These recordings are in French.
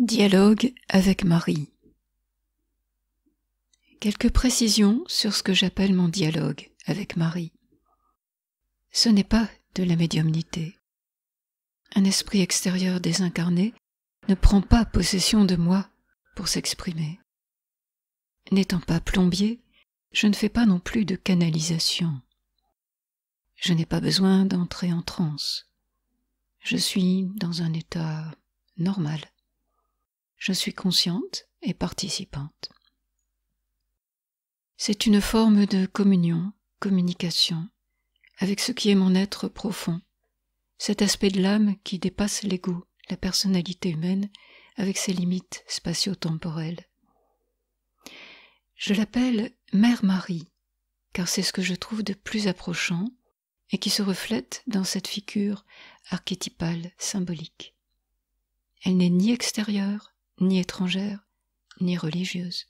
Dialogue avec Marie. Quelques précisions sur ce que j'appelle mon dialogue avec Marie. Ce n'est pas de la médiumnité. Un esprit extérieur désincarné ne prend pas possession de moi pour s'exprimer. N'étant pas plombier, je ne fais pas non plus de canalisation. Je n'ai pas besoin d'entrer en transe. Je suis dans un état normal. Je suis consciente et participante. C'est une forme de communion, communication, avec ce qui est mon être profond, cet aspect de l'âme qui dépasse l'ego, la personnalité humaine, avec ses limites spatio-temporelles. Je l'appelle Mère Marie, car c'est ce que je trouve de plus approchant et qui se reflète dans cette figure archétypale, symbolique. Elle n'est ni extérieure, ni étrangère, ni religieuse.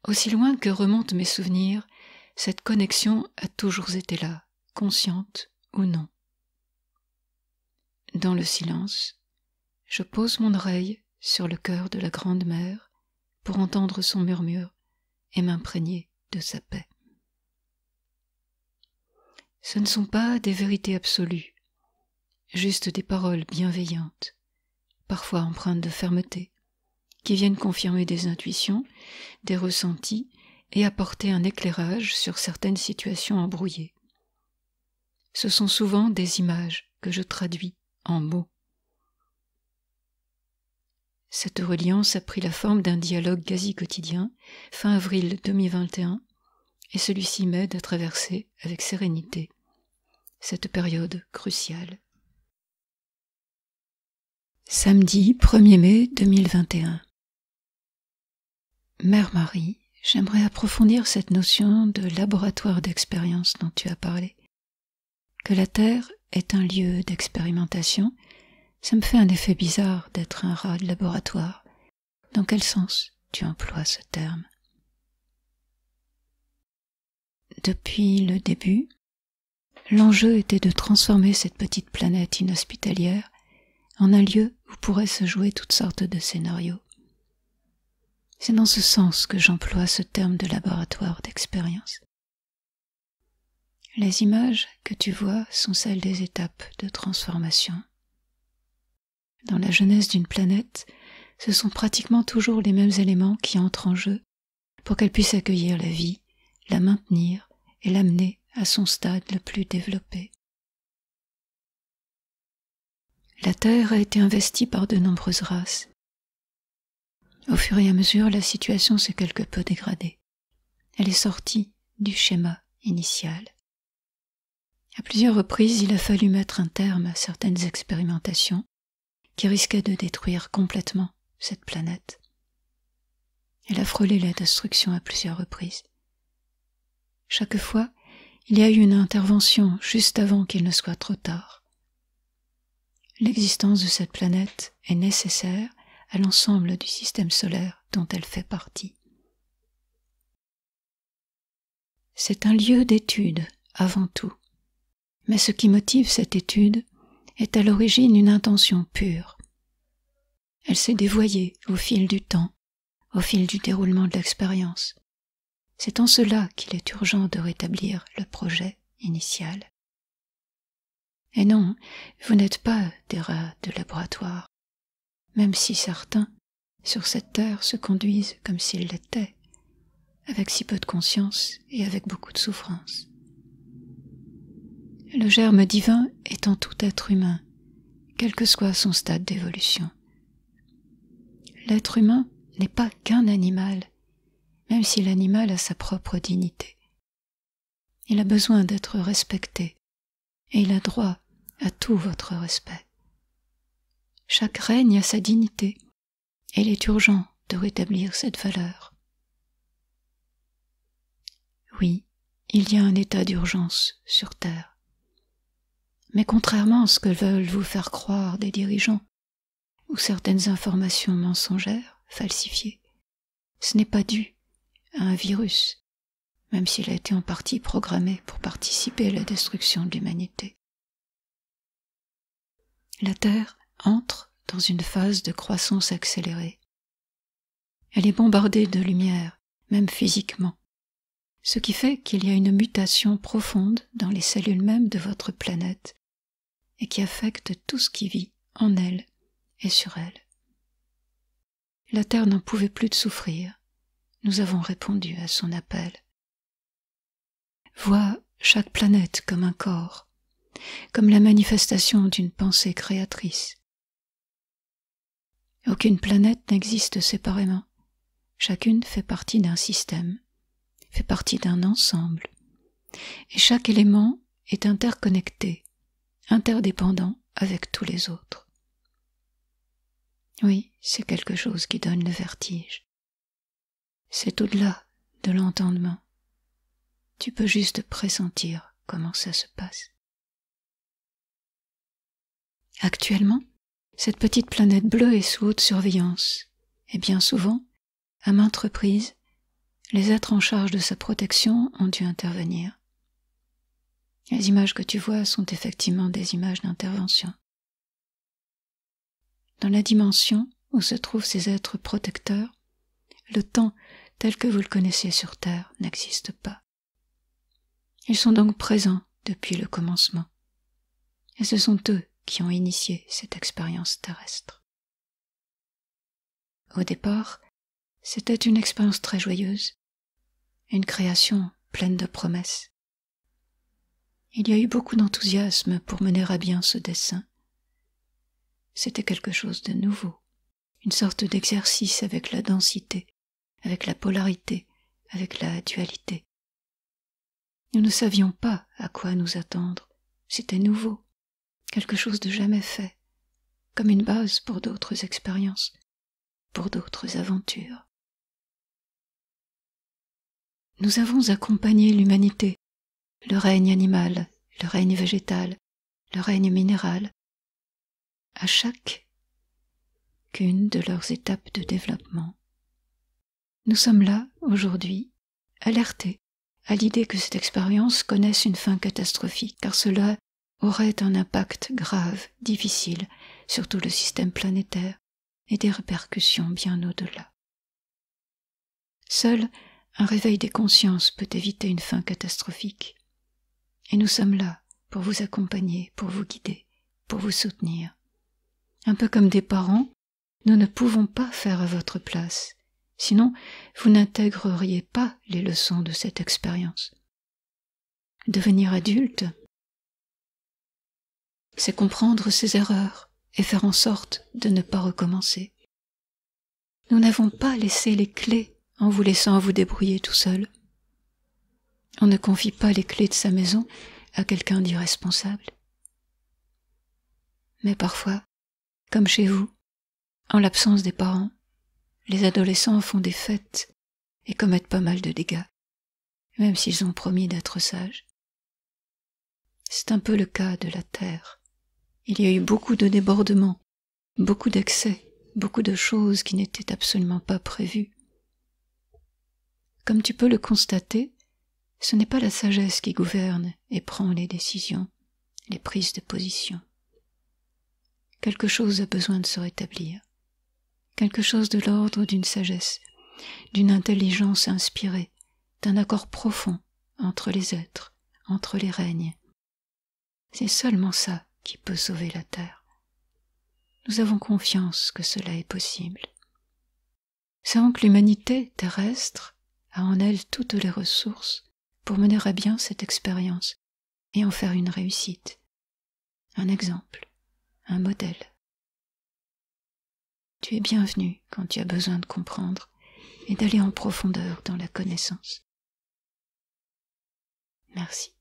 Aussi loin que remontent mes souvenirs, cette connexion a toujours été là, consciente ou non. Dans le silence, je pose mon oreille sur le cœur de la Grande Mère pour entendre son murmure et m'imprégner de sa paix. Ce ne sont pas des vérités absolues, juste des paroles bienveillantes, parfois empreintes de fermeté, qui viennent confirmer des intuitions, des ressentis et apporter un éclairage sur certaines situations embrouillées. Ce sont souvent des images que je traduis en mots. Cette reliance a pris la forme d'un dialogue quasi quotidien, fin avril 2021, et celui-ci m'aide à traverser avec sérénité cette période cruciale. Samedi 1er mai 2021. Mère Marie, j'aimerais approfondir cette notion de laboratoire d'expérience dont tu as parlé. Que la Terre est un lieu d'expérimentation, ça me fait un effet bizarre d'être un rat de laboratoire. Dans quel sens tu emploies ce terme? Depuis le début, l'enjeu était de transformer cette petite planète inhospitalière en un lieu où pourraient se jouer toutes sortes de scénarios. C'est dans ce sens que j'emploie ce terme de laboratoire d'expérience. Les images que tu vois sont celles des étapes de transformation. Dans la jeunesse d'une planète, ce sont pratiquement toujours les mêmes éléments qui entrent en jeu pour qu'elle puisse accueillir la vie, la maintenir et l'amener à son stade le plus développé. La Terre a été investie par de nombreuses races. Au fur et à mesure, la situation s'est quelque peu dégradée. Elle est sortie du schéma initial. À plusieurs reprises, il a fallu mettre un terme à certaines expérimentations qui risquaient de détruire complètement cette planète. Elle a frôlé la destruction à plusieurs reprises. Chaque fois, il y a eu une intervention juste avant qu'il ne soit trop tard. L'existence de cette planète est nécessaire à l'ensemble du système solaire dont elle fait partie. C'est un lieu d'étude avant tout, mais ce qui motive cette étude est à l'origine une intention pure. Elle s'est dévoyée au fil du temps, au fil du déroulement de l'expérience. C'est en cela qu'il est urgent de rétablir le projet initial. Et non, vous n'êtes pas des rats de laboratoire, même si certains, sur cette terre, se conduisent comme s'ils l'étaient, avec si peu de conscience et avec beaucoup de souffrance. Le germe divin est en tout être humain, quel que soit son stade d'évolution. L'être humain n'est pas qu'un animal, même si l'animal a sa propre dignité. Il a besoin d'être respecté, et il a droit à tout votre respect. Chaque règne a sa dignité, et il est urgent de rétablir cette valeur. Oui, il y a un état d'urgence sur Terre. Mais contrairement à ce que veulent vous faire croire des dirigeants, ou certaines informations mensongères, falsifiées, ce n'est pas dû à un virus, même s'il a été en partie programmé pour participer à la destruction de l'humanité. La Terre entre dans une phase de croissance accélérée. Elle est bombardée de lumière, même physiquement, ce qui fait qu'il y a une mutation profonde dans les cellules mêmes de votre planète et qui affecte tout ce qui vit en elle et sur elle. La Terre n'en pouvait plus de souffrir. Nous avons répondu à son appel. Vois chaque planète comme un corps, comme la manifestation d'une pensée créatrice. Aucune planète n'existe séparément. Chacune fait partie d'un système, fait partie d'un ensemble. Et chaque élément est interconnecté, interdépendant avec tous les autres. Oui, c'est quelque chose qui donne le vertige. C'est au-delà de l'entendement. Tu peux juste pressentir comment ça se passe. Actuellement, cette petite planète bleue est sous haute surveillance, et bien souvent, à maintes reprises, les êtres en charge de sa protection ont dû intervenir. Les images que tu vois sont effectivement des images d'intervention. Dans la dimension où se trouvent ces êtres protecteurs, le temps tel que vous le connaissez sur Terre n'existe pas. Ils sont donc présents depuis le commencement, et ce sont eux qui ont initié cette expérience terrestre. Au départ, c'était une expérience très joyeuse, une création pleine de promesses. Il y a eu beaucoup d'enthousiasme pour mener à bien ce dessein. C'était quelque chose de nouveau, une sorte d'exercice avec la densité, avec la polarité, avec la dualité. Nous ne savions pas à quoi nous attendre, c'était nouveau, quelque chose de jamais fait, comme une base pour d'autres expériences, pour d'autres aventures. Nous avons accompagné l'humanité, le règne animal, le règne végétal, le règne minéral, à chacune de leurs étapes de développement. Nous sommes là, aujourd'hui, alertés à l'idée que cette expérience connaisse une fin catastrophique, car cela aurait un impact grave, difficile, sur tout le système planétaire et des répercussions bien au-delà. Seul un réveil des consciences peut éviter une fin catastrophique. Et nous sommes là pour vous accompagner, pour vous guider, pour vous soutenir. Un peu comme des parents, nous ne pouvons pas faire à votre place, sinon vous n'intégreriez pas les leçons de cette expérience. Devenir adulte, c'est comprendre ses erreurs et faire en sorte de ne pas recommencer. Nous n'avons pas laissé les clés en vous laissant vous débrouiller tout seul. On ne confie pas les clés de sa maison à quelqu'un d'irresponsable. Mais parfois, comme chez vous, en l'absence des parents, les adolescents font des fêtes et commettent pas mal de dégâts, même s'ils ont promis d'être sages. C'est un peu le cas de la Terre. Il y a eu beaucoup de débordements, beaucoup d'excès, beaucoup de choses qui n'étaient absolument pas prévues. Comme tu peux le constater, ce n'est pas la sagesse qui gouverne et prend les décisions, les prises de position. Quelque chose a besoin de se rétablir, quelque chose de l'ordre d'une sagesse, d'une intelligence inspirée, d'un accord profond entre les êtres, entre les règnes. C'est seulement ça qui peut sauver la Terre. Nous avons confiance que cela est possible. Savons que l'humanité terrestre a en elle toutes les ressources pour mener à bien cette expérience et en faire une réussite, un exemple, un modèle. Tu es bienvenu quand tu as besoin de comprendre et d'aller en profondeur dans la connaissance. Merci.